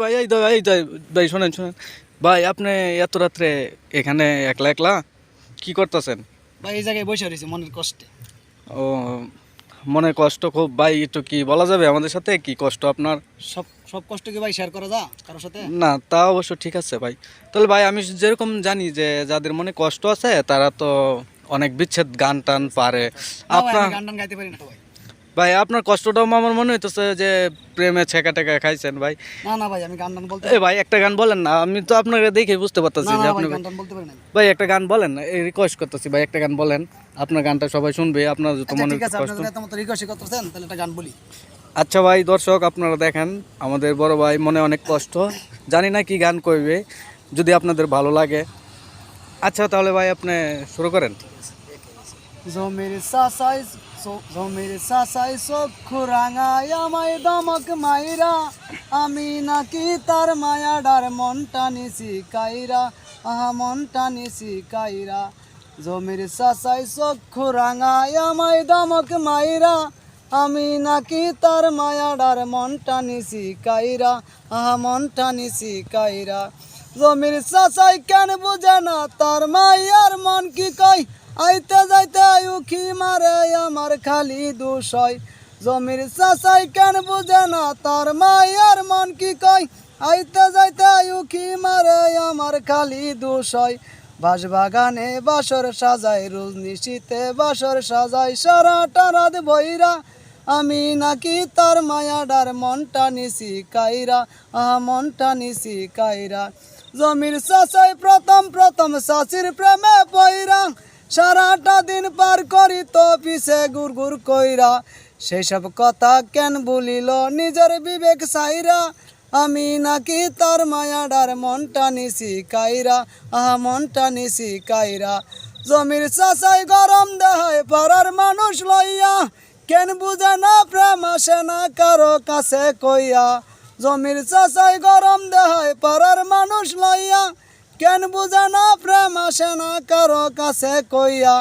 ভাই এই ভাই শোনেন ভাই আপনি এত রাত্রে এখানে একলা একলা কি করতেছেন? ভাই এই জায়গায় বসে রয়েছে মনের কষ্টে। ও, মনে কষ্ট খুব ভাই, একটু কি বলা যাবে আমাদের সাথে কি কষ্ট আপনার? সব সব কষ্ট কি ভাই শেয়ার করা যা কারোর সাথে? না, তা অবশ্য ঠিক আছে ভাই। তাহলে ভাই আমি যেরকম জানি যে যাদের মনে কষ্ট আছে তারা তো অনেক বিচ্ছেদ গান টান পারে। না ভাই, আপনার আমি গান টান গাইতে পারি না তো ভাই। ভাই আপনার কষ্টটাও আমার মনে হইতেছে যে প্রেমে ছেঁকা টেকা খাইছেন ভাই। না না ভাই, আমি গান টান বলতে এ ভাই একটা গান বলেন না, আমি তো আপনাকে দেখে বুঝতে না পারতেছি না যে ভাই, আপনি গান টান বলতে পারি না আমি। ভাই একটা গান বলেন, এই রিকোয়েস্ট করতেছি ভাই, একটা গান বলেন। আপনার গানটা সবাই শুনবে, আপনার যত আচ্ছা মনে ঠিক আছে, কষ্ট। আপনাদের এত মতো রিকোয়েস্ট করতেছেন, তাহলে একটা গান বলি। আচ্ছা ভাই, দর্শক আপনারা দেখেন আমাদের বড় ভাই মনে অনেক কষ্ট, জানি না কি গান করবে, যদি আপনাদের ভালো লাগে। আচ্ছা তাহলে ভাই আপনি শুরু করেন। জমির সাসাই চক্ষু রাঙায় আমায় দমক মাইরা, আমি নাকি তার মায়াডার মনটা নিছি কাইরা, আহা মনটা নিছি কাইরা। জমির সাসাই চক্ষু রাঙায় আমায় দমক মাইরা, আমি নাকি তার মায়াডার মনটা নিছি কাইরা, আহা মনটা নিছি কাইরা। জমির চাচাই কেন বুঝে না তার মাইয়ার মন কি কই, আইতে যাইতে উখি মারে আমার খালি দুষয়। জমির চাচাই কেন বুঝে না তার মাইয়ার মন কি কই, আইতে যাইতে উখি মারে আমার খালি দুষয়। বাঁশবাগানে বাসর সাজায় রোজ নিশীতে বাসর সাজায় সারাটা রাত বইরা, আমি নাকি তার মায়াডার মনটা নিছি কাইরা, আহা মনটা নিছি কাইরা। জমির চাচাই প্রথম প্রথম চাচির প্রেমে পইরা, সারাটা দিন পার করি তো পিছে গুড় গুড় কইরা। সেই সব কথা কেন বলিল নিজের বিবেক সাইরা, আমি নাকি তার মায়াডার মনটা নিছি কাইরা, আহা মনটা নিছি কাইরা। জমির চাচাই গরম দেহায় পাড়ার মানুষ লইয়া, কেন বুঝে না প্রেম আসে না কারো কাছে কইয়া। জমির চাচাই গরম দেহায় পাড়ার মানুষ লইয়া, কেন বুঝে না প্রেম আসে না কারো কাছে কইয়া।